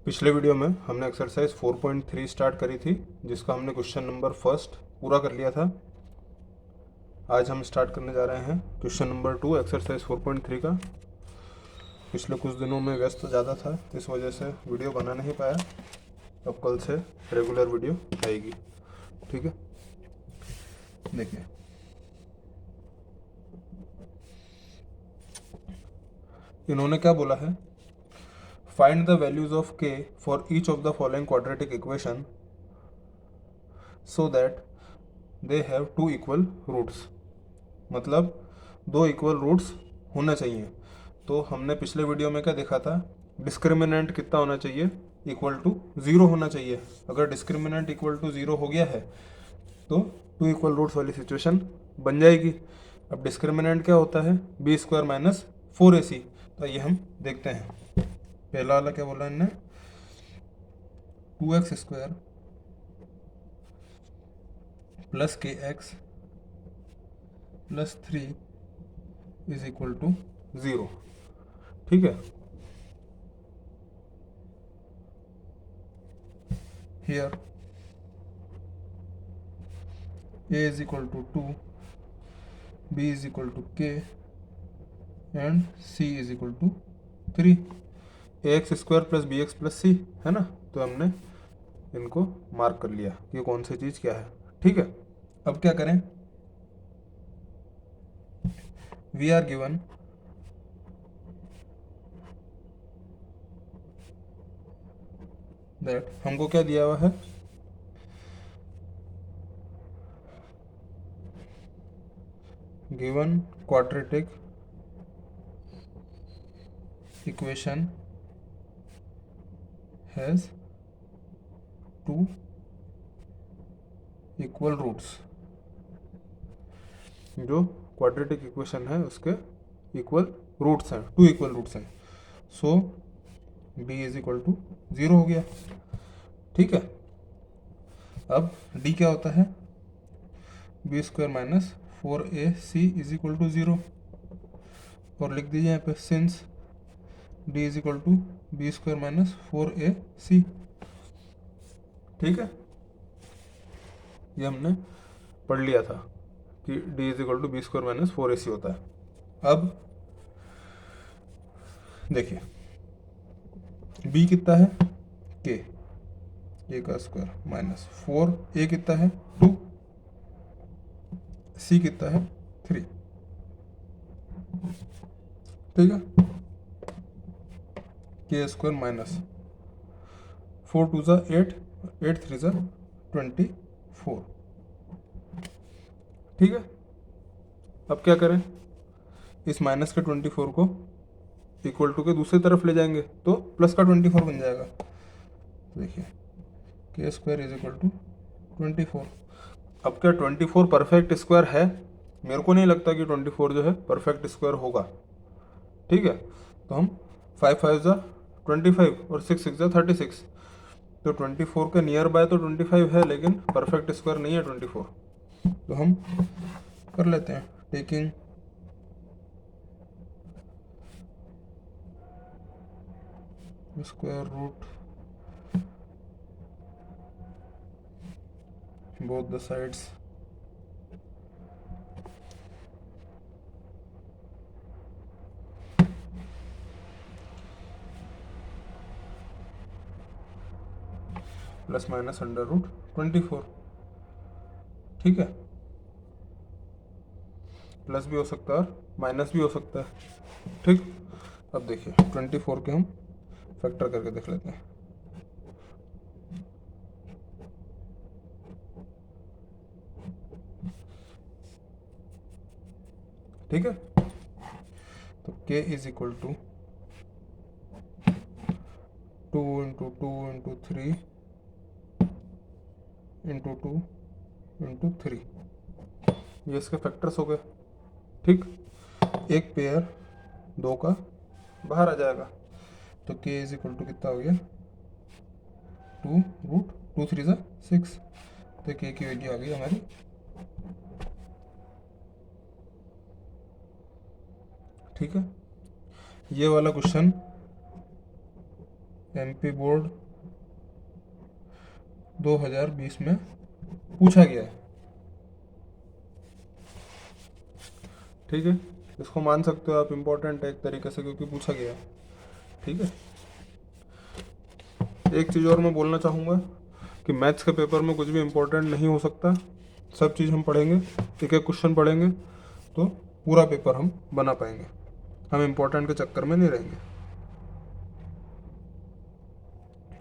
पिछले वीडियो में हमने एक्सरसाइज 4.3 स्टार्ट करी थी, जिसका हमने क्वेश्चन नंबर फर्स्ट पूरा कर लिया था। आज हम स्टार्ट करने जा रहे हैं क्वेश्चन नंबर 2 एक्सरसाइज 4.3 का। पिछले कुछ दिनों में व्यस्त ज़्यादा था, इस वजह से वीडियो बना नहीं पाया। अब कल से रेगुलर वीडियो आएगी, ठीक है। देखिए, इन्होंने क्या बोला है, find the values of k for each of the following quadratic equation so that they have two equal roots. मतलब दो इक्वल रूट्स होना चाहिए। तो हमने पिछले वीडियो में क्या देखा था, डिस्क्रिमिनेंट कितना होना चाहिए, इक्वल टू ज़ीरो होना चाहिए। अगर डिस्क्रिमिनेंट इक्वल टू ज़ीरो हो गया है तो टू इक्वल रूट्स वाली सिचुएशन बन जाएगी। अब डिस्क्रिमिनेंट क्या होता है, बी स्क्वायर माइनस 4ac। तो ये हम देखते हैं। पहला वाला क्या बोला इनने, 2x² plus kx plus 3 is equal to 0, ठीक है। Here a is equal to 2, b is equal to k and c is equal to 3। ax² plus b x plus c है ना, तो हमने इनको मार्क कर लिया कि कौन सी चीज़ क्या है, ठीक है। अब क्या करें, वी आर गिवन दैट, हमको क्या दिया हुआ है, given quadratic equation has two equal roots. जो क्वाड्रेटिक इक्वेशन है उसके इक्वल रूट्स हैं, टू इक्वल रूट्स हैं। So b is equal to 0 हो गया, ठीक है। अब d क्या होता है, b² minus 4ac is equal to 0, और लिख दीजिए यहाँ पे since d is equal to b² minus 4ac, ठीक है। ये हमने पढ़ लिया था कि d is equal to b² minus 4ac होता है। अब देखिए, b कितना है, k, a का स्क्वायर माइनस 4a कितना है 2, c कितना है 3, ठीक है। k² माइनस 4 2 ज़ा 8, 8 3 ज़ा 24, ठीक है। अब क्या करें, इस माइनस के 24 को इक्वल टू के दूसरी तरफ ले जाएंगे तो प्लस का 24 बन जाएगा। देखिए, k² इज इक्वल टू 24। अब क्या 24 परफेक्ट स्क्वायर है, मेरे को नहीं लगता कि 24 जो है परफेक्ट स्क्वायर होगा, ठीक है। तो हम 5 5 ज़ा 25 और 6 6 ज़ा 36, तो 24 के नियर बाय तो 25 है, लेकिन परफेक्ट स्क्वायर नहीं है 24। तो हम कर लेते हैं, taking square root both the sides, plus minus under root 24, ठीक है। प्लस भी हो सकता है और माइनस भी हो सकता है, ठीक। अब देखिए 24 के हम फैक्टर करके देख लेते हैं, ठीक है। तो k is equal to 2 into 2 into 3 into 2 into 3, ये इसके फैक्टर्स हो गए, ठीक। एक पेयर 2 का बाहर आ जाएगा, तो k इज इक्वल टू कितना हो गया, 2 रूट 2 3 ज़ा 6, तो k की वैल्यू आ गई हमारी, ठीक है। ये वाला क्वेश्चन एमपी बोर्ड 2020 में पूछा गया है। ठीक है, इसको मान सकते हो आप, इम्पोर्टेंट है एक तरीके से क्योंकि पूछा गया है। ठीक है, एक चीज़ और मैं बोलना चाहूँगा कि मैथ्स के पेपर में कुछ भी इम्पोर्टेंट नहीं हो सकता। सब चीज़ हम पढ़ेंगे, एक एक क्वेश्चन पढ़ेंगे तो पूरा पेपर हम बना पाएंगे। हम इम्पोर्टेंट के चक्कर में नहीं रहेंगे।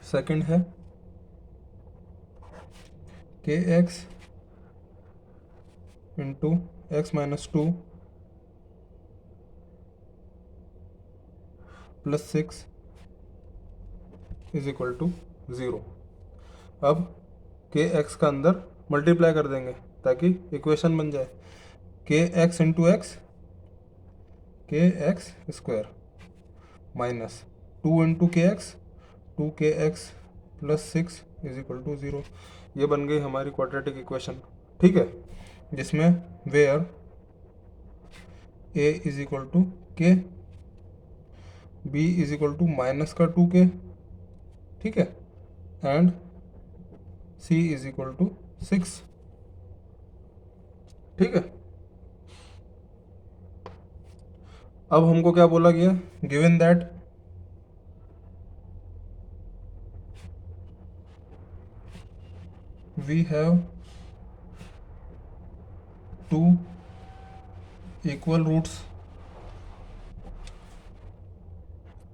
सेकंड है k x into x minus 2 plus 6 is equal to 0। अब के एक्स का अंदर मल्टीप्लाई कर देंगे ताकि इक्वेशन बन जाए k x into x, k x square minus 2 into k x, 2kx plus 6 is equal to 0। ये बन गई हमारी क्वाड्रेटिक इक्वेशन। ठीक है, जिसमें where a is equal to k, b is equal to minus का 2k, ठीक है, and c is equal to 6। ठीक है, अब हमको क्या बोला गया, given that we have two equal roots.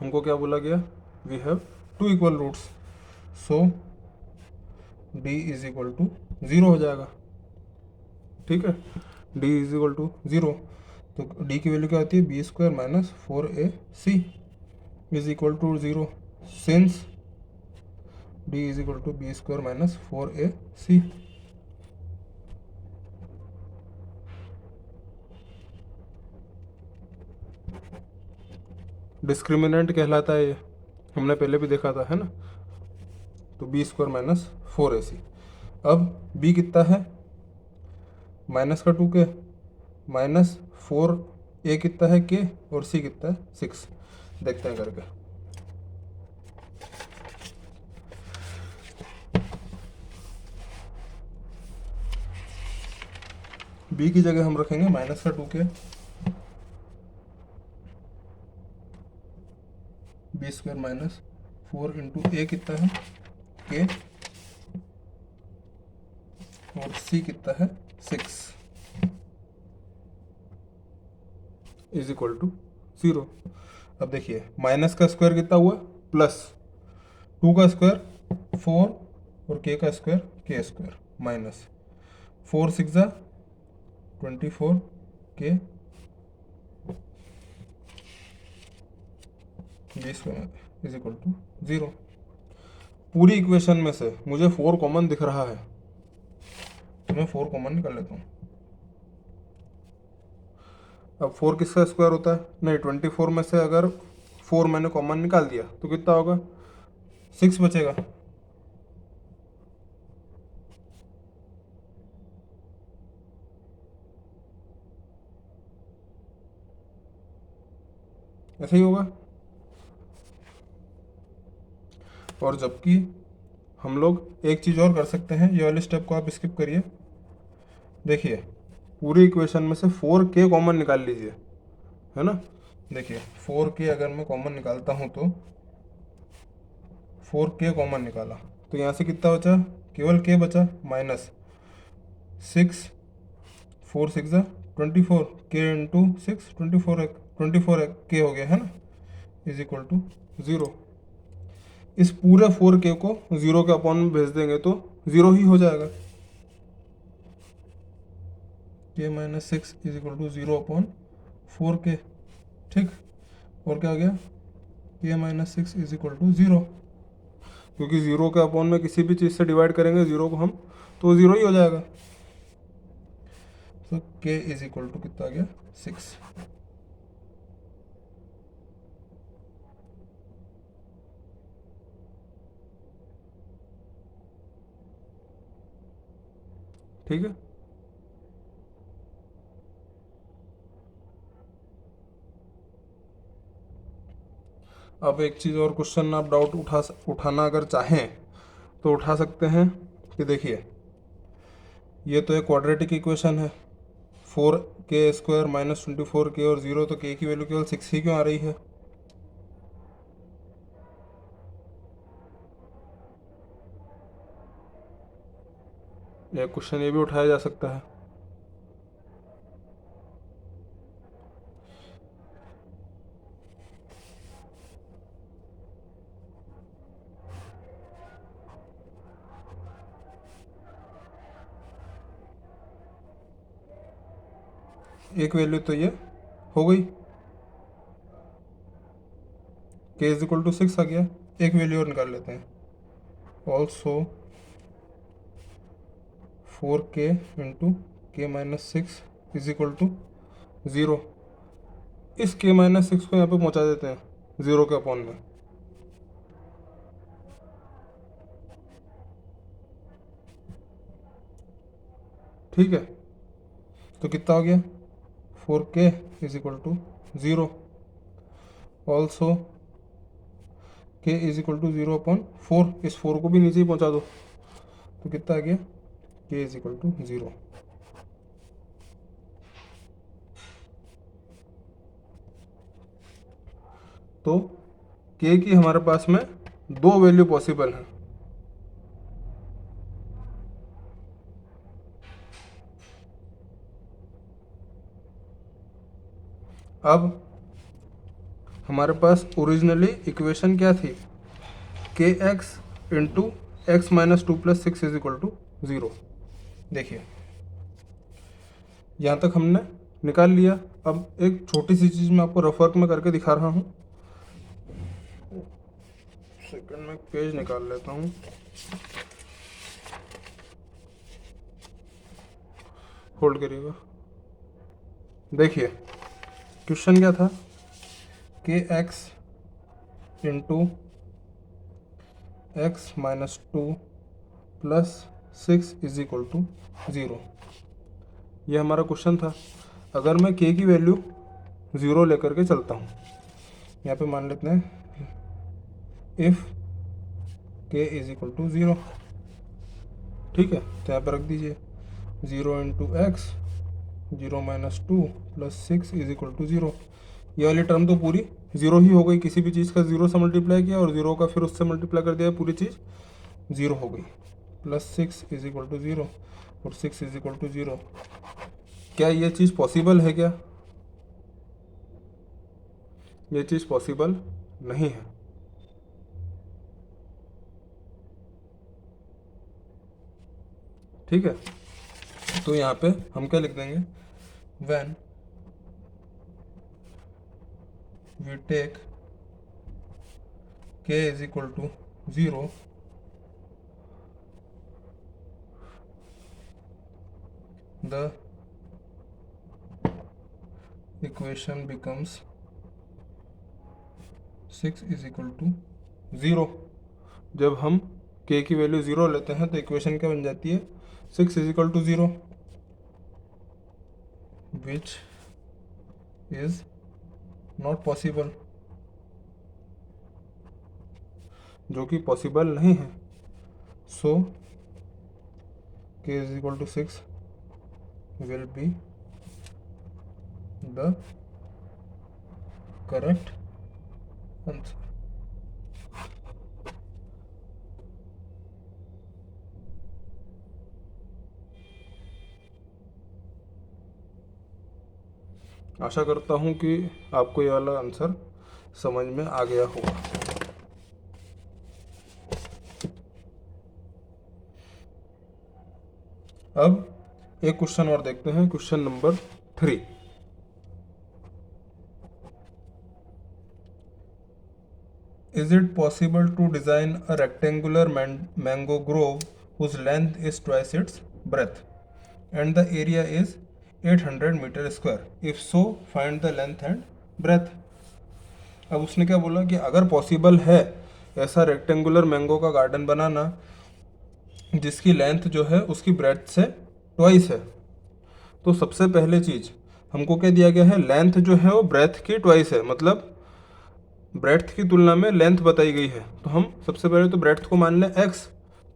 हमको क्या बोला गया, we have two equal roots, so d is equal to 0 हो जाएगा। ठीक है, d इज इक्वल टू 0, तो d की वैल्यू क्या आती है, b square minus 4ac is equal to 0, since d is equal to b square minus 4ac। Discriminant कहलाता है ये, हमने पहले भी देखा था, है ना। तो बी स्क्वायर माइनस 4ac। अब b कितना है, माइनस का 2k माइनस 4a कितना है k, और c कितना है 6। देखते हैं करके। b की जगह हम रखेंगे माइनस का 2k, b square minus 4 into a कितना है k, और c कितना है 6 इज इक्वल टू 0। अब देखिए माइनस का स्क्वायर कितना हुआ, प्लस 2 का स्क्वायर 4, और k का square k square minus 4 6 24 k b square is equal to 0। पूरी इक्वेशन में से मुझे 4 कॉमन दिख रहा है, तो मैं 4 कॉमन निकाल लेता हूँ। अब 4 किसका स्क्वायर होता है, नहीं 24 में से अगर 4 मैंने कॉमन निकाल दिया तो कितना होगा, 6 बचेगा। ऐसे ही होगा। और जबकि हम लोग एक चीज़ और कर सकते हैं, ये वाले स्टेप को आप स्किप करिए। देखिए पूरी इक्वेशन में से 4k कॉमन निकाल लीजिए, है ना। देखिए 4k अगर मैं कॉमन निकालता हूँ तो 4k कॉमन निकाला तो यहाँ से कितना बचा, केवल k बचा, माइनस 6, 4 6 24, k इंटू 6 24 k हो गया, है ना, इज इक्वल टू 0। इस पूरे 4k को 0 के अपॉन में भेज देंगे तो 0 ही हो जाएगा। k minus 6 is equal to 0 upon 4k। ठीक, और क्या हो गया, k minus 6 is equal to 0, क्योंकि 0 के अपॉन में किसी भी चीज़ से डिवाइड करेंगे 0 को हम, तो 0 ही हो जाएगा। तो k इज इक्वल टू कितना आ गया, 6। ठीक है, अब एक चीज़ और क्वेश्चन आप डाउट उठाना अगर चाहें तो उठा सकते हैं कि देखिए ये तो एक क्वाड्रेटिक इक्वेशन है, 4k² माइनस 24k और 0, तो k की वैल्यू केवल 6 ही क्यों आ रही है? एक क्वेश्चन ये भी उठाया जा सकता है। एक वैल्यू तो ये हो गई, k इज इक्वल टू 6 आ गया। एक वैल्यू और निकाल लेते हैं, also 4k into k minus 6 is equal to 0। इस k माइनस 6 को यहाँ पे पहुँचा देते हैं 0 के अपॉन में। ठीक है, तो कितना हो गया? 4k is equal to 0, also k is equal to 0 upon 4। इस 4 को भी नीचे ही पहुंचा दो, तो कितना आ गया? k is equal to 0। तो k की हमारे पास में दो वैल्यू पॉसिबल हैं। अब हमारे पास ओरिजिनली इक्वेशन क्या थी? kx into x minus 2 plus 6 is equal to 0। देखिए यहाँ तक हमने निकाल लिया। अब एक छोटी सी चीज़ मैं आपको रफ वर्क में करके दिखा रहा हूँ। सेकंड में पेज निकाल लेता हूँ। होल्ड करिएगा। देखिए क्वेश्चन क्या था? kx into x minus 2 plus 6 is equal to 0, ये हमारा क्वेश्चन था। अगर मैं k की वैल्यू 0 लेकर के चलता हूँ, यहाँ पे मान लेते हैं if k is equal to 0। ठीक है, तो यहाँ पर रख दीजिए 0 into x 0 minus 2 plus 6 is equal to 0। ये वाली टर्म तो पूरी 0 ही हो गई, किसी भी चीज़ का 0 से मल्टीप्लाई किया और 0 का फिर उससे मल्टीप्लाई कर दिया, पूरी चीज़ 0 हो गई। प्लस 6 इज इक्वल टू 0 और 6 इज इक्वल टू 0। क्या ये चीज़ पॉसिबल है? क्या ये चीज़ पॉसिबल नहीं है। ठीक है, तो यहाँ पे हम क्या लिख देंगे? When we take k is equal to 0, the equation becomes 6 is equal to 0। जब हम k की वैल्यू 0 लेते हैं तो इक्वेशन क्या बन जाती है? 6 is equal to 0, which is not possible, जो कि पॉसिबल नहीं है। So k is equal to 6 will be the correct answer. आशा करता हूँ कि आपको ये वाला आंसर समझ में आ गया होगा। अब एक क्वेश्चन और देखते हैं, question number 3। Is it possible to design a rectangular mango grove whose length is twice its breadth and the area is 800 metre square? If so, find the length and breadth. अब उसने क्या बोला कि अगर possible है ऐसा rectangular mango का garden बनाना जिसकी लेंथ जो है उसकी ब्रेड्थ से ट्वाइस है, तो सबसे पहले चीज़ हमको क्या दिया गया है? लेंथ जो है वो ब्रेथ की ट्वाइस है, मतलब ब्रेड्थ की तुलना में लेंथ बताई गई है, तो हम सबसे पहले तो ब्रेड्थ को मान लें x,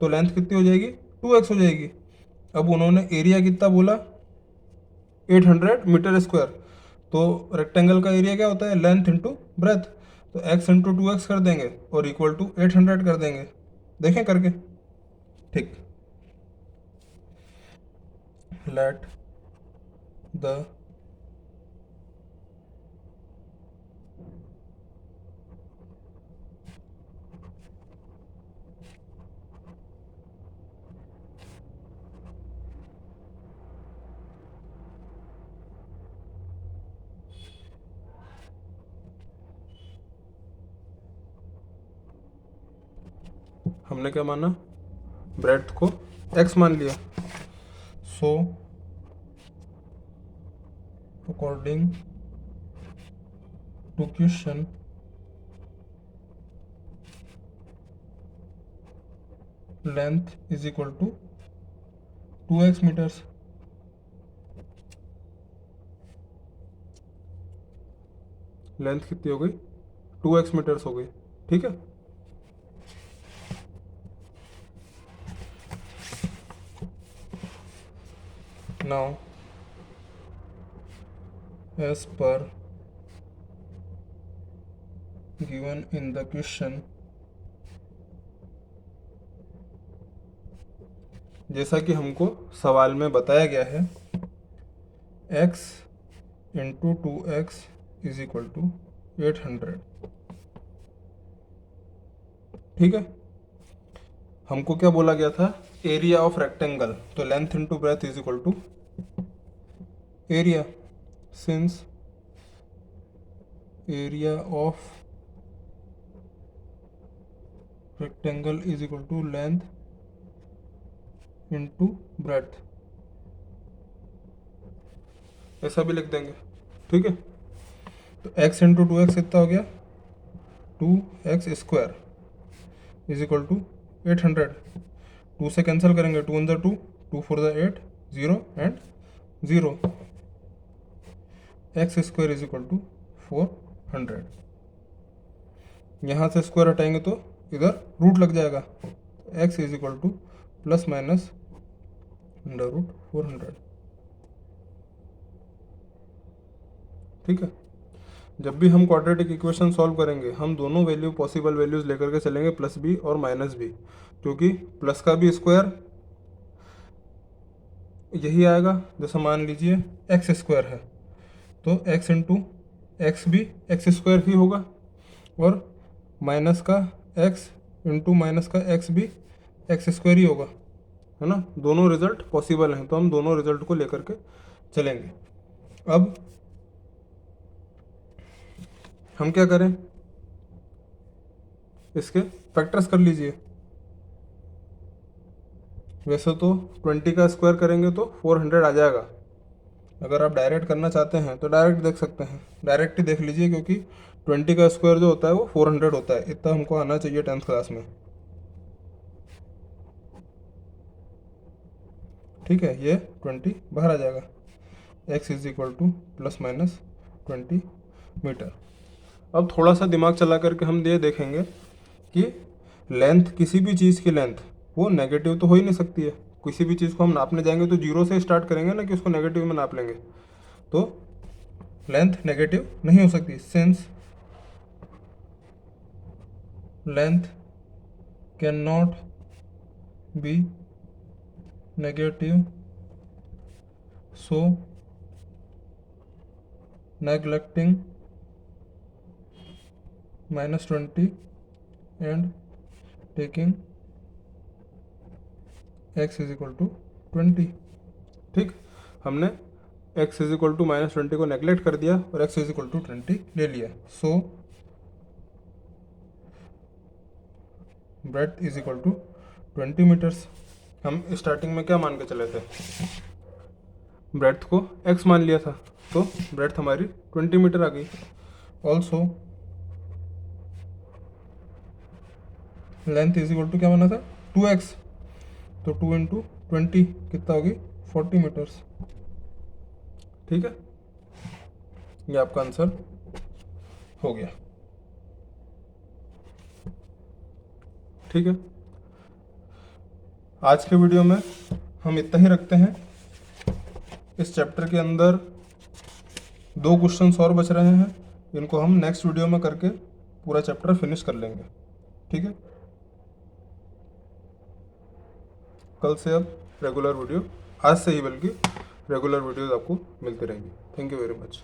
तो लेंथ कितनी हो जाएगी 2x हो जाएगी। अब उन्होंने एरिया कितना बोला 800 मीटर स्क्वायर, तो रेक्टेंगल का एरिया क्या होता है लेंथ इंटू ब्रेथ, तो x इंटू 2x कर देंगे और इक्वल टू 800 कर देंगे। देखें करके, ठीक। लेट द हमने क्या माना, ब्रेड्थ को x मान लिया। So according to question length is equal to 2x metres. Length कितनी हो गई 2x मीटर्स हो गई, ठीक है। Now as per given in the question, जैसा कि हमको सवाल में बताया गया है, x इंटू 2x इज इक्वल टू 800, ठीक है। हमको क्या बोला गया था, एरिया ऑफ रेक्टेंगल, तो length into breadth is equal to area, since area of rectangle is equal to length into breadth, ऐसा भी लिख देंगे, ठीक है। तो x इंटू 2x कितना हो गया 2x square is equal to 800, 2 से कैंसिल करेंगे, 2 × 2, 2 4 8, 0 and 0, x square is equal to 400। यहाँ से स्क्वायर हटाएंगे तो इधर रूट लग जाएगा, x is equal to plus minus √400, ठीक है। जब भी हम क्वाड्रेटिक इक्वेशन सॉल्व करेंगे हम दोनों वैल्यू पॉसिबल वैल्यूज लेकर के चलेंगे, प्लस भी और माइनस भी, क्योंकि प्लस का भी स्क्वायर यही आएगा। जैसे मान लीजिए एक्स स्क्वायर है तो x इंटू एक्स भी एक्स स्क्वायर ही होगा, और माइनस का x इंटू माइनस का x भी एक्स स्क्वायर ही होगा, है ना। दोनों रिजल्ट पॉसिबल हैं, तो हम दोनों रिजल्ट को लेकर के चलेंगे। अब हम क्या करें, इसके फैक्टर्स कर लीजिए। वैसे तो 20 का स्क्वायर करेंगे तो 400 आ जाएगा, अगर आप डायरेक्ट करना चाहते हैं तो डायरेक्ट देख सकते हैं, डायरेक्ट ही देख लीजिए, क्योंकि 20 का स्क्वायर जो होता है वो 400 होता है, इतना हमको आना चाहिए 10th क्लास में, ठीक है। ये 20 बाहर आ जाएगा, x is equal to plus minus 20 metre. अब थोड़ा सा दिमाग चला करके हम ये देखेंगे कि लेंथ, किसी भी चीज़ की लेंथ वो नेगेटिव तो हो ही नहीं सकती है। किसी भी चीज़ को हम नापने जाएंगे तो जीरो से स्टार्ट करेंगे ना, कि उसको नेगेटिव में नाप लेंगे, तो लेंथ नेगेटिव नहीं हो सकती, since length can not be negative, so neglecting -20 and taking x is equal to 20, ठीक। हमने x इज इक्वल टू -20 को नेग्लेक्ट कर दिया और x इज इक्वल टू 20 ले लिया। So breadth is equal to 20 metres. हम स्टार्टिंग में क्या मान के चले थे, ब्रेड्थ को x मान लिया था, तो ब्रेड्थ हमारी 20 मीटर आ गई। Also length is equal to क्या माना था 2x, तो 2 इंटू 20 कितना होगी 40 मीटर्स, ठीक है। ये आपका आंसर हो गया। ठीक है, आज के वीडियो में हम इतना ही रखते हैं। इस चैप्टर के अंदर 2 क्वेश्चंस और बच रहे हैं, इनको हम नेक्स्ट वीडियो में करके पूरा चैप्टर फिनिश कर लेंगे। ठीक है, कल से अब रेगुलर वीडियो, आज से ही बल्कि रेगुलर वीडियोस आपको मिलती रहेंगी। Thank you very much.